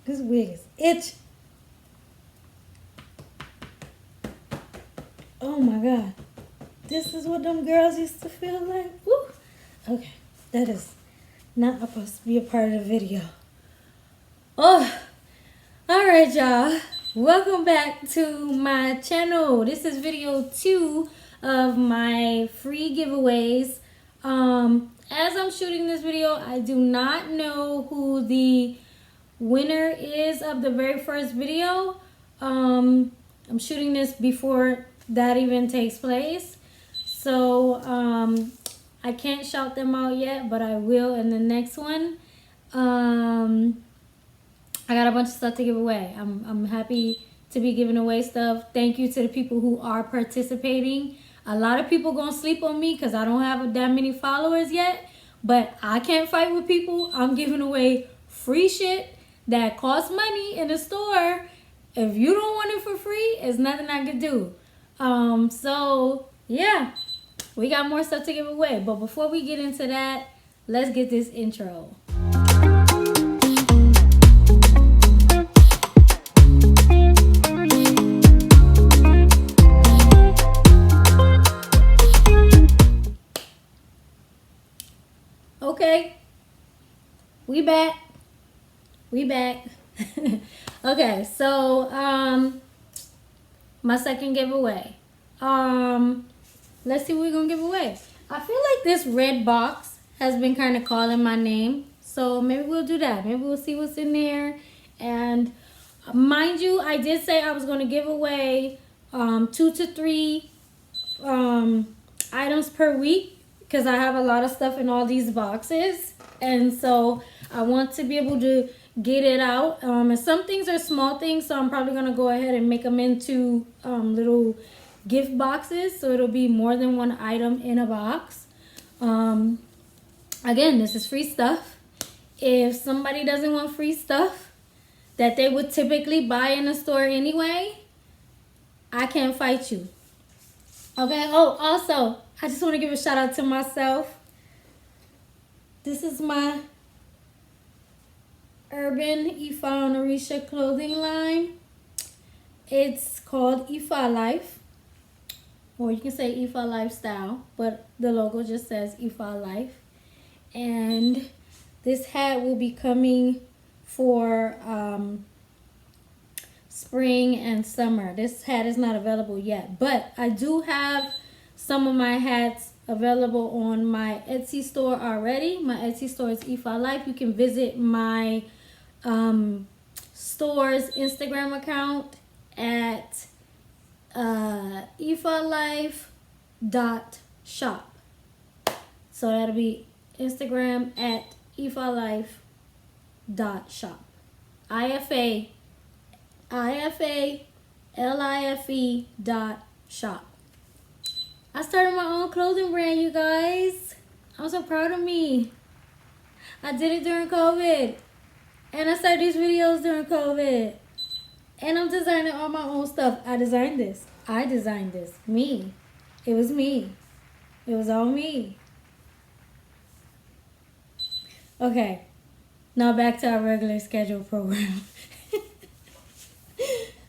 This wig is itch. Oh my God. This is what them girls used to feel like. Woo. Okay. That is not supposed to be a part of the video. Oh. Alright, y'all. Welcome back to my channel. This is video 2 of my free giveaways. As I'm shooting this video, I do not know who the winner is of the very first video. I'm shooting this before that even takes place, so I can't shout them out yet, but I will in the next one. I got a bunch of stuff to give away. I'm happy to be giving away stuff. Thank you to the people who are participating. A lot of people gonna sleep on me because I don't have that many followers yet, but I can't fight with people. I'm giving away free shit that costs money in the store. If you don't want it for free, it's nothing I can do. So yeah, we got more stuff to give away, but before we get into that, let's get this intro. Okay, we back. Okay, so my second giveaway. Let's see what we're gonna give away. I feel like this red box has been kind of calling my name, so maybe we'll do that. Maybe we'll see what's in there. And mind you, I did say I was gonna give away 2 to 3 items per week, because I have a lot of stuff in all these boxes, and so I want to be able to get it out. And some things are small things, so I'm probably gonna go ahead and make them into little gift boxes, so it'll be more than one item in a box. Again, this is free stuff. If somebody doesn't want free stuff that they would typically buy in a store anyway, I can't fight you. Okay. Oh, also, I just want to give a shout out to myself. This is my Urban Ifa and Orisha clothing line. It's called Ifa Life, or you can say Ifa Lifestyle, but the logo just says Ifa Life. And this hat will be coming for spring and summer. This hat is not available yet, but I do have some of my hats available on my Etsy store already. My Etsy store is Ifa Life. You can visit my store's Instagram account at ifalife.shop. So that'll be Instagram at ifalife.shop. IFALIFE.shop. I started my own clothing brand, you guys. I'm so proud of me. I did it during COVID. And I started these videos during COVID. And I'm designing all my own stuff. I designed this. Me. It was me. It was all me. Okay. Now back to our regular scheduled program.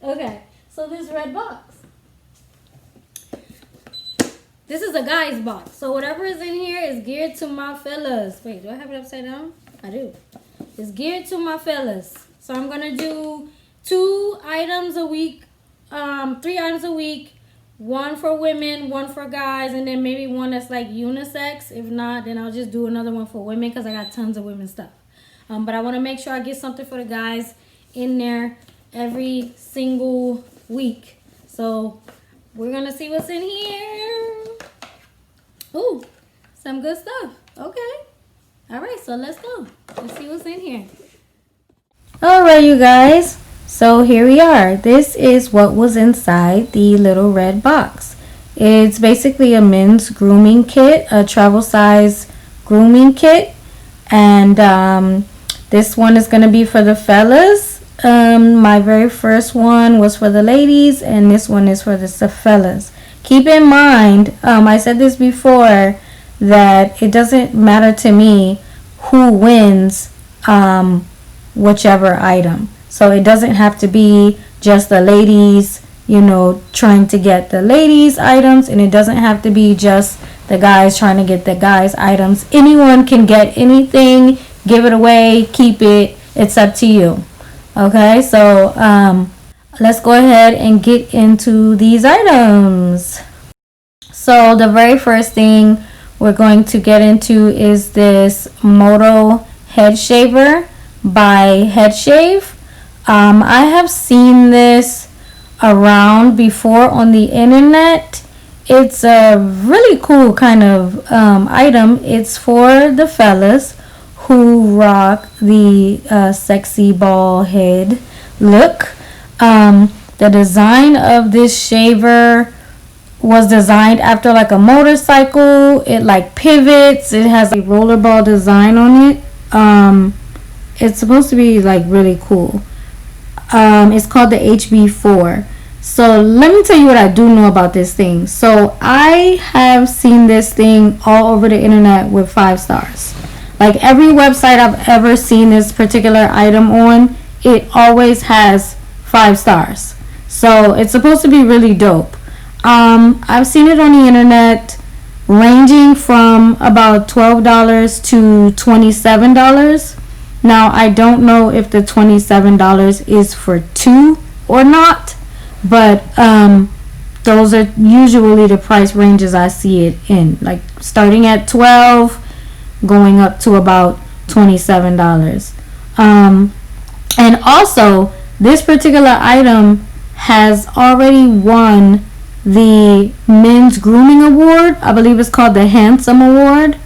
Okay. So this red box. This is a guy's box. So whatever is in here is geared to my fellas. Wait, do I have it upside down? I do. It's geared to my fellas. So I'm gonna do 2 items a week, 3 items a week, 1 for women, 1 for guys, and then maybe 1 that's like unisex. If not, then I'll just do another one for women because I got tons of women's stuff. But I want to make sure I get something for the guys in there every single week. So we're gonna see what's in here. Ooh, some good stuff. Okay. All right, so let's go. Let's see what's in here. All right, you guys. So here we are. This is what was inside the little red box. It's basically a men's grooming kit, a travel size grooming kit. And this one is going to be for the fellas. My very first one was for the ladies, and this one is for the fellas. Keep in mind, I said this before, that it doesn't matter to me who wins whichever item. So it doesn't have to be just the ladies, you know, trying to get the ladies items, and it doesn't have to be just the guys trying to get the guys items. Anyone can get anything, give it away, keep it. It's up to you. Okay, so let's go ahead and get into these items. So the very first thing we're going to get into is this MOTO Headshaver by Headshave. I have seen this around before on the internet. It's a really cool kind of item. It's for the fellas who rock the sexy bald head look. The design of this shaver was designed after like a motorcycle. It like pivots. It has a rollerball design on it. It's supposed to be like really cool. It's called the HB4. So let me tell you what I do know about this thing. So I have seen this thing all over the internet with 5 stars. Like every website I've ever seen this particular item on, it always has 5 stars. So it's supposed to be really dope. I've seen it on the internet ranging from about $12 to $27. Now I don't know if the $27 is for 2 or not, but those are usually the price ranges I see it in, like starting at $12 going up to about $27. And also this particular item has already won the Men's Grooming Award. I believe it's called the Handsome Award.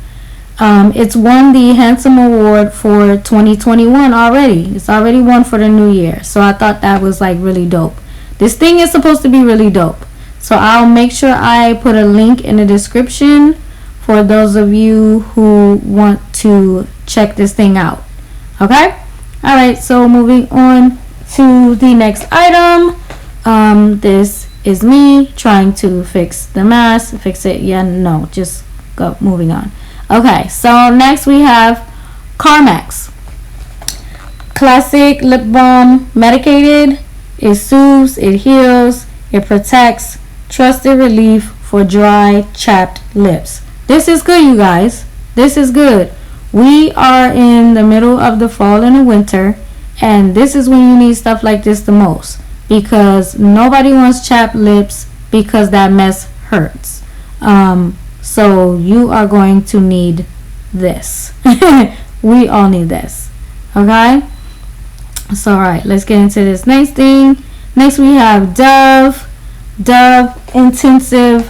It's won the Handsome Award for 2021 already. It's already won for the new year. So I thought that was like really dope. This thing is supposed to be really dope. So I'll make sure I put a link in the description for those of you who want to check this thing out. Okay? Alright, so moving on to the next item. This is me trying to fix the mask. Fix it? Yeah, no, just go. Moving on. Okay, so next we have Carmex Classic Lip Balm Medicated. It soothes, it heals, it protects. Trusted relief for dry, chapped lips. This is good, you guys. This is good. We are in the middle of the fall and the winter, and this is when you need stuff like this the most, because nobody wants chapped lips because that mess hurts. So you are going to need this. We all need this. Okay? So alright, let's get into this next thing. Next we have Dove Intensive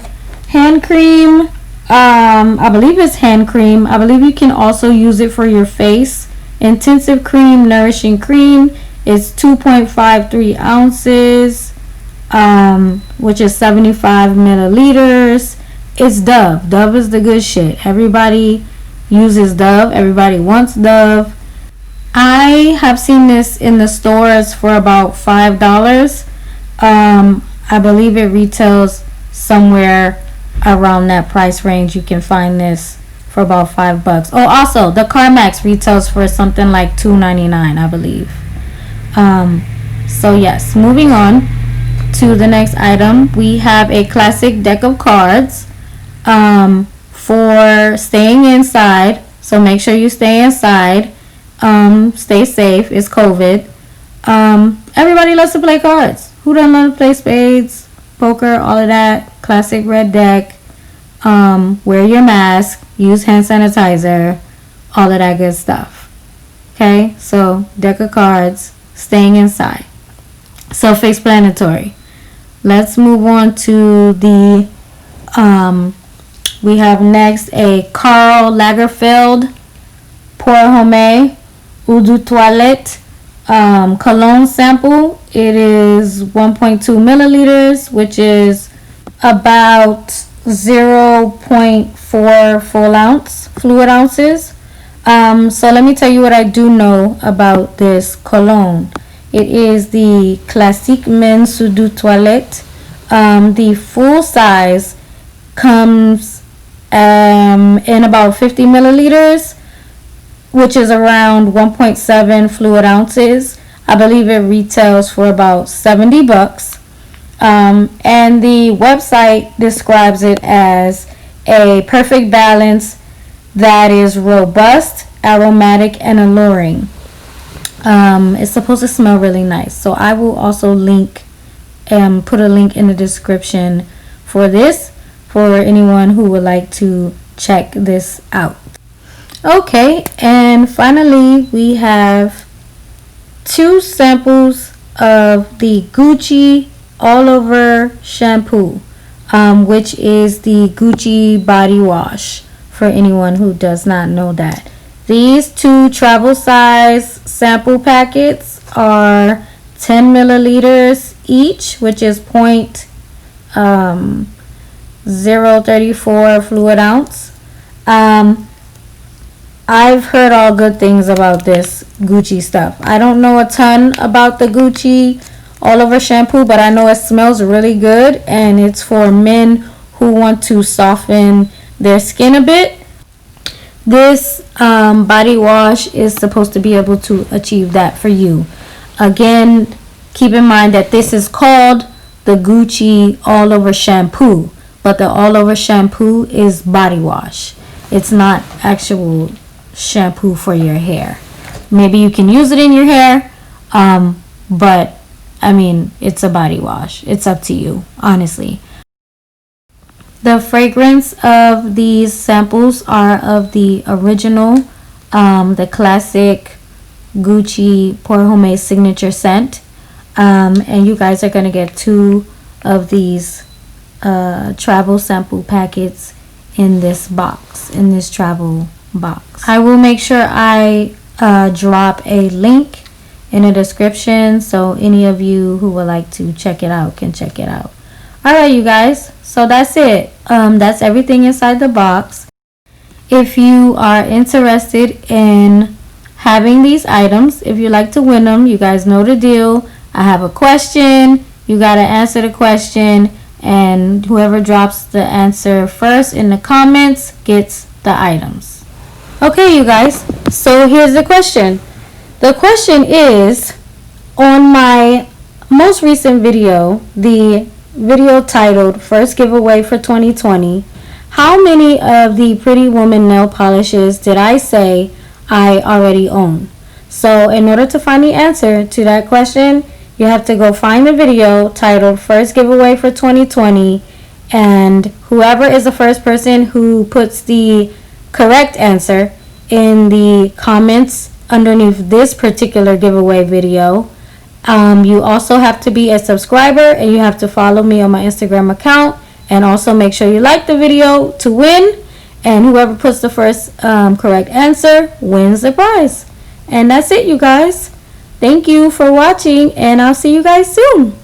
Hand Cream. I believe it's hand cream. I believe you can also use it for your face. Intensive Cream Nourishing Cream. It's 2.53 ounces, which is 75 milliliters. It's Dove. Dove is the good shit. Everybody uses Dove. Everybody wants Dove. I have seen this in the stores for about $5. I believe it retails somewhere around that price range. You can find this for about $5. Oh, also the Carmex retails for something like $2.99, I believe. So yes, moving on to the next item, we have a classic deck of cards for staying inside. So make sure you stay inside. Stay safe. It's COVID. Everybody loves to play cards. Who doesn't love to play spades, poker, all of that? Classic red deck. Wear your mask. Use hand sanitizer. All of that good stuff. Okay, so deck of cards. Staying inside. Self-explanatory. Let's move on to the we have next a Karl Lagerfeld Pour Homme Eau de Toilette Cologne sample. It is 1.2 milliliters, which is about 0.4 fluid ounces. So let me tell you what I do know about this cologne. It is the Klassik MENS Eau de Toilette. The full size comes in about 50 milliliters, which is around 1.7 fluid ounces. I believe it retails for about $70. And the website describes it as a perfect balance that is robust, aromatic, and alluring. It's supposed to smell really nice. So I will also put a link in the description for this for anyone who would like to check this out. Okay, and finally we have 2 samples of the Gucci all over shampoo, which is the Gucci body wash, for anyone who does not know that. These 2 travel size sample packets are 10 milliliters each, which is 0.034 fluid ounce. I've heard all good things about this Gucci stuff. I don't know a ton about the Gucci all over shampoo, but I know it smells really good, and it's for men who want to soften their skin a bit. This body wash is supposed to be able to achieve that for you. Again, keep in mind that this is called the Gucci all over shampoo, but the all over shampoo is body wash. It's not actual shampoo for your hair. Maybe you can use it in your hair, but I mean, it's a body wash. It's up to you, honestly. The fragrance of these samples are of the original, the Klassik Gucci Pour Homme signature scent. And you guys are going to get 2 of these travel sample packets in this box, in this travel box. I will make sure I drop a link in the description so any of you who would like to check it out can check it out. Alright, you guys, so that's it. That's everything inside the box. If you are interested in having these items, if you like to win them, you guys know the deal. I have a question, you gotta answer the question, and whoever drops the answer first in the comments gets the items. Okay, you guys, so here's the question. The question is, on my most recent video, the video titled First Giveaway for 2020, how many of the Pretty Woman nail polishes did I say I already own? So in order to find the answer to that question, you have to go find the video titled First Giveaway for 2020, and whoever is the first person who puts the correct answer in the comments underneath this particular giveaway video. You also have to be a subscriber, and you have to follow me on my Instagram account, and also make sure you like the video to win, and whoever puts the first correct answer wins the prize. And that's it, you guys. Thank you for watching, and I'll see you guys soon.